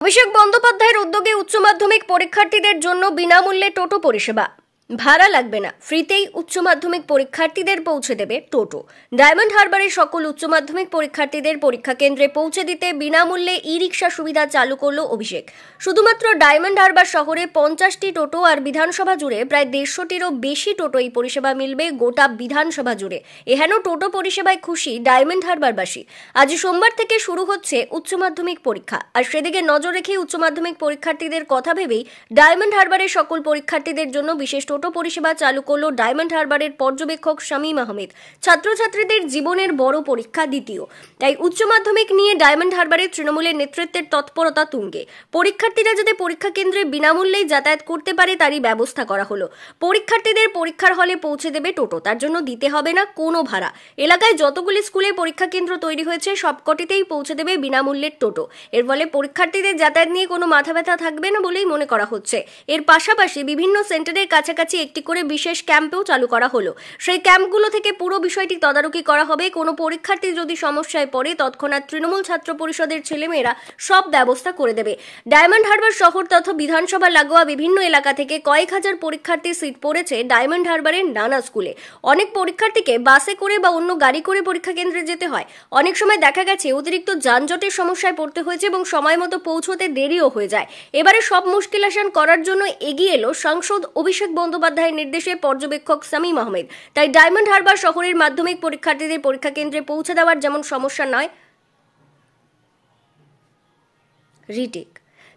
অভিষেক বন্দ্যোপাধ্যায়ের উদ্যোগে উচ্চ মাধ্যমিক পরীক্ষার্থীদের জন্য বিনামূল্যে টোটো পরিষেবা। ভাড়া লাগবে না, ফ্রিতেই উচ্চ মাধ্যমিক পরীক্ষার্থীদের পৌঁছে দেবে টোটো। ডায়মন্ড হারবারের সকল উচ্চ মাধ্যমিক পরীক্ষার্থীদের পরীক্ষা কেন্দ্রে পৌঁছে দিতে বিনামূল্যে ই-রিক্সা সুবিধা চালু করল অভিষেক। শুধুমাত্র ডায়মন্ড হারবার শহরে 50টি টোটো আর বিধানসভা জুড়ে প্রায় 150টিরও বেশি টোটো এই পরিষেবা মিলবে গোটা বিধানসভা জুড়ে। এহেন টোটো পরিষেবায় খুশি ডায়মন্ড হারবারবাসী। আজ সোমবার থেকে শুরু হচ্ছে উচ্চ মাধ্যমিক পরীক্ষা, আর সেদিকে নজর রেখে উচ্চ মাধ্যমিক পরীক্ষার্থীদের কথা ভেবেই ডায়মন্ড হারবারের সকল পরীক্ষার্থীদের জন্য বিশেষ টোটো পরিষেবা চালু করল ডায়মন্ড হারবারের পর্যবেক্ষক শামীম আহমেদ। ছাত্রছাত্রীদের জীবনের বড় পরীক্ষা দ্বিতীয়, তাই উচ্চ মাধ্যমিক নিয়ে ডায়মন্ড হারবারের তৃণমূলের নেতৃত্বের তৎপরতা তুঙ্গে। পরীক্ষার্থীরা যাতে পরীক্ষা কেন্দ্রে বিনামূল্যেই যাতায়াত করতে পারে তারই ব্যবস্থা করা হলো। পরীক্ষার্থীদের পরীক্ষার হলে পৌঁছে দেবে টোটো, তার জন্য দিতে হবে না কোনো ভাড়া। এলাকায় যতগুলি স্কুলে পরীক্ষা কেন্দ্র তৈরি হয়েছে সবকটিতেই পৌঁছে দেবে বিনামূল্যের টোটো। এর ফলে পরীক্ষার্থীদের যাতায়াত নিয়ে কোনো মাথা ব্যথা থাকবে না বলেই মনে করা হচ্ছে। এর পাশাপাশি বিভিন্ন সেন্টারের কাছাকাছি একটি করে বিশেষ ক্যাম্পও চালু করা হলো। সেই ক্যাম্পগুলো থেকে পুরো বিষয়টি তদারকি করা হবে। কোনো পরীক্ষার্থী যদি সমস্যায় পড়ে তৎক্ষণাৎ তৃণমূল ছাত্র পরিষদের ছেলেমেয়েরা সব ব্যবস্থা করে দেবে। ডায়মন্ড হারবার শহর তথা বিধানসভা লাগোয়া বিভিন্ন এলাকা থেকে কয়েক হাজার পরীক্ষার্থীর সিট পড়েছে ডায়মন্ড হারবারের নানা স্কুলে। অনেক পরীক্ষার্থীকে বাসে করে বা অন্য গাড়ি করে পরীক্ষা কেন্দ্রে যেতে হয়। অনেক সময় দেখা গেছে অতিরিক্ত যানজটের সমস্যায় পড়তে হয়েছে এবং সময় মতো পৌঁছতে দেরিও হয়ে যায়। এবারে সব মুশকিল আসান করার জন্য এগিয়ে এলো সাংসদ অভিষেক বন্দ্যোপাধ্যায়ের নির্দেশে পর্যবেক্ষক শামীম আহমেদ। তাই ডায়মন্ড হারবার শহরের মাধ্যমিক পরীক্ষার্থীদের পরীক্ষা কেন্দ্রে পৌঁছে দেওয়ার যেমন সমস্যা নয়,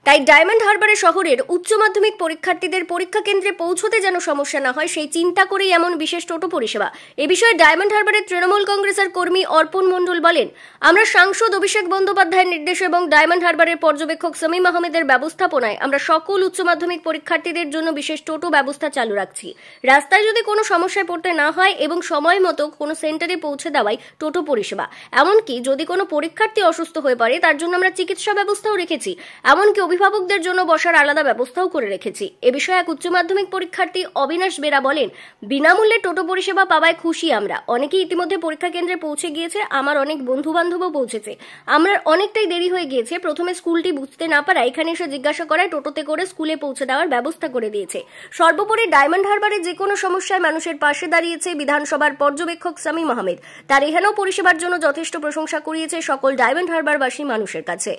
তাই ডায়মন্ড হারবারের শহরের উচ্চ মাধ্যমিক পরীক্ষার্থীদের পরীক্ষা কেন্দ্রে পৌঁছতে যেন সমস্যা না হয় সেই চিন্তা করেই এমন বিশেষ টোটো পরিষেবা। এ বিষয়ে ডায়মন্ড হারবারের তৃণমূল কংগ্রেসের কর্মী অর্পণ মণ্ডল বলেন, আমরা সাংসদ অভিষেক বন্দ্যোপাধ্যায়ের নির্দেশ এবং ডায়মন্ড হারবারের পর্যবেক্ষক শামীম আহমেদের ব্যবস্থাপনায় আমরা সকল উচ্চ মাধ্যমিক পরীক্ষার্থীদের জন্য বিশেষ টোটো ব্যবস্থা চালু রাখছি। রাস্তায় যদি কোনো সমস্যায় পড়তে না হয় এবং সময় মতো কোনো সেন্টারে পৌঁছে দেওয়াই টোটো পরিষেবা। এমনকি যদি কোনো পরীক্ষার্থী অসুস্থ হয়ে পড়ে তার জন্য আমরা চিকিৎসা ব্যবস্থাও রেখেছি। এমনকি অভিভাবকদের জন্য বসার আলাদা ব্যবস্থাও করে রেখেছি। এ বিষয়ে এক উচ্চ মাধ্যমিক পরীক্ষার্থী অবিনাশ বেরা বলেন, বিনামূল্যে টোটো পরিষেবা পাওয়ায় খুশি আমরা। অনেকেই ইতিমধ্যে পরীক্ষা কেন্দ্রে পৌঁছে গিয়েছে, আমার অনেক বন্ধু বান্ধবও পৌঁছেছে। আমরা অনেকটাই দেরি হয়ে গিয়েছে, প্রথমে স্কুলটি বুঝতে না পারা এখানে এসে জিজ্ঞাসা করায় টোটোতে করে স্কুলে পৌঁছে দেওয়ার ব্যবস্থা করে দিয়েছে। সর্বোপরি ডায়মন্ড হারবারে যে কোনো সমস্যায় মানুষের পাশে দাঁড়িয়েছে বিধানসভার পর্যবেক্ষক শামীম আহমেদ। তার এহেন পরিষেবার জন্য যথেষ্ট প্রশংসা কুড়িয়েছে সকল ডায়মন্ড হারবারবাসী মানুষের কাছে।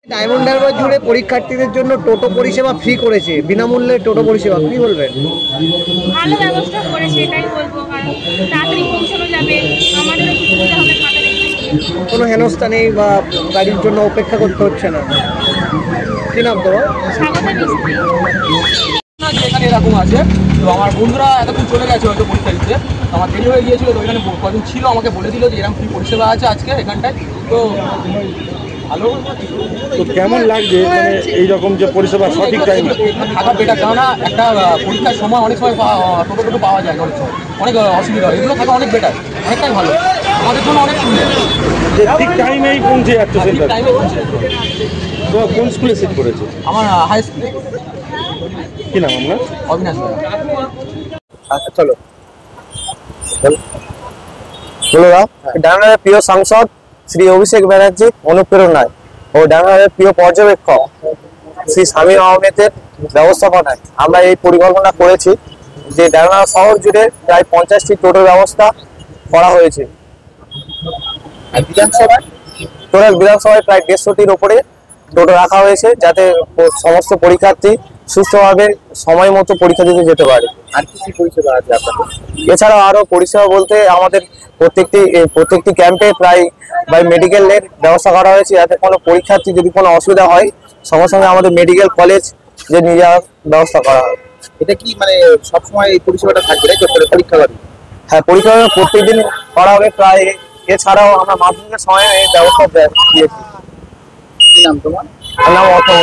ডায়মন্ড হারবার জুড়ে পরীক্ষার্থীদের জন্য টোটো পরিষেবা ফ্রি করেছে, বিনামূল্যে টোটো পরিষেবা, কি বলবেন? ভালো ব্যবস্থা করেছে, এটাই বলবো, কারণ তাড়াতাড়ি পৌঁছানো যাবে, আমাদেরও সুবিধা হবে। কোনো হেনস্থা নেই বা গাড়ির জন্য অপেক্ষা করতে হচ্ছে না। কি নাম তোমার? স্বাগতা মিস্ত্রি। এখানে এরকম আছে, তো আমার বন্ধুরা এতক্ষণ চলে গেছে হয়তো পরীক্ষা দিতে, আমার দেরি হয়ে গিয়েছিল, তো ওইখানে কদিন ছিল আমাকে বলে দিল যে এরকম ফ্রি পরিষেবা আছে আজকে এখানটায়। তো ভালো, তো কেমন লাগছে মানে এইরকম যে পরিষেবা সঠিক টাইমে থাকা বেটার, কেননা একটা পরীক্ষার সময় অনেক সময় টোটো পাওয়া যায়, অনেক সময় অনেক অসুবিধা হয়, এগুলো থাকা অনেক বেটার, অনেকটাই ভালো, আমাদের জন্য অনেক সুন্দর যে ঠিক টাইমেই পৌঁছে যাচ্ছে। ঠিক টাইমে পৌঁছে। তো কোন স্কুলে সিট করেছে? আমার হাই স্কুলে। কি নাম আপনার? অবিনাশ। আচ্ছা চলো ডায়মন্ডের প্রিয় সাংসদ শ্রী অভিষেক ব্যানার্জি অনুপ্রেরণায় ও ডায়মন্ডের প্রিয় পর্যবেক্ষক শ্রী শামীম আহমেদের ব্যবস্থাপনায় আমরা এই পরিকল্পনা করেছি যে ডায়মন্ড শহর জুড়ে প্রায় 50টি টোটোর ব্যবস্থা করা হয়েছে। বিধানসভায় প্রায় 150টির উপরে টোটো রাখা হয়েছে, যাতে সমস্ত পরীক্ষার্থী সুস্থভাবে সময় মতো পরীক্ষা দিতে যেতে পারে। আর কি পরিষেবা আছে আপনাদের? এছাড়াও আরো পরিষেবা বলতে আমাদের প্রত্যেকটি ক্যাম্পে প্রায় মেডিকেলের ব্যবস্থা করা হয়েছে, যাতে কোনো পরীক্ষার্থী যদি কোনো অসুবিধা হয় সঙ্গে সঙ্গে আমাদের মেডিকেল কলেজ যে নিয়ে যাওয়ার ব্যবস্থা করা হয়। এটা কি মানে সবসময় এই পরিষেবাটা থাকবে তাই তো? পরীক্ষা হবে? হ্যাঁ, পরীক্ষা প্রত্যেকদিন করা হবে প্রায়। এছাড়াও আমরা মাধ্যমিকের সময় এই ব্যবস্থা দিয়েছি। কি নাম তোমার? আমার নাম অর্পণ।